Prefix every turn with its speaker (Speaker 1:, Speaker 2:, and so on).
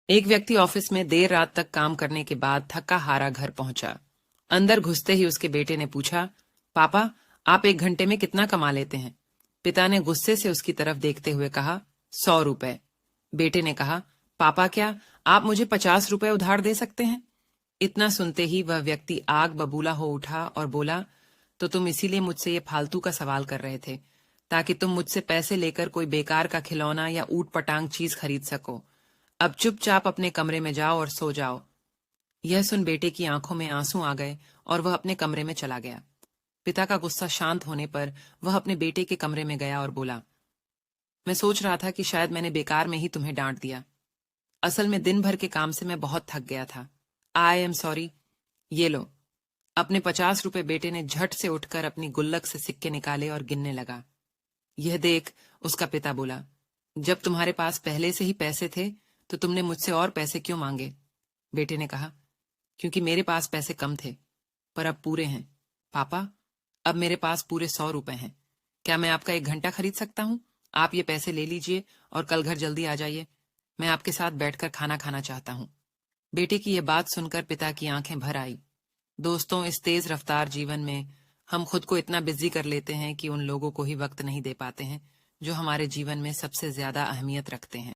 Speaker 1: एक व्यक्ति ऑफिस में देर रात तक काम करने के बाद थका हारा घर पहुंचा। अंदर घुसते ही उसके बेटे ने पूछा, पापा, आप 1 घंटे में कितना कमा लेते हैं? पिता ने गुस्से से उसकी तरफ देखते हुए कहा, 100 रुपए। बेटे ने कहा, पापा, क्या आप मुझे 50 रुपए उधार दे सकते हैं? इतना सुनते ही वह व्यक्ति आग बबूला हो उठा और बोला, तो तुम इसीलिए मुझसे ये फालतू का सवाल कर रहे थे, ताकि तुम मुझसे पैसे लेकर कोई बेकार का खिलौना या ऊट पटांग चीज खरीद सको। अब चुपचाप अपने कमरे में जाओ और सो जाओ। यह सुन बेटे की आंखों में आंसू आ गए और वह अपने कमरे में चला गया। पिता का गुस्सा शांत होने पर वह अपने बेटे के कमरे में गया और बोला, मैं सोच रहा था कि शायद मैंने बेकार में ही तुम्हें डांट दिया। असल में दिन भर के काम से मैं बहुत थक गया था। I am sorry. ये लो। अपने 50 रुपए बेटे ने झट से उठकर अपनी गुल्लक से सिक्के निकाले और गिनने लगा। यह देख उसका पिता बोला, जब तुम्हारे पास पहले से ही पैसे थे तो तुमने मुझसे और पैसे क्यों मांगे? बेटे ने कहा, क्योंकि मेरे पास पैसे कम थे, पर अब पूरे हैं। पापा, अब मेरे पास पूरे 100 रुपए हैं। क्या मैं आपका 1 घंटा खरीद सकता हूँ? आप ये पैसे ले लीजिए और कल घर जल्दी आ जाइए। मैं आपके साथ बैठकर खाना खाना चाहता हूँ। बेटे की यह बात सुनकर पिता की आंखें भर आई। दोस्तों, इस तेज रफ्तार जीवन में हम खुद को इतना बिजी कर लेते हैं कि उन लोगों को ही वक्त नहीं दे पाते हैं जो हमारे जीवन में सबसे ज्यादा अहमियत रखते हैं।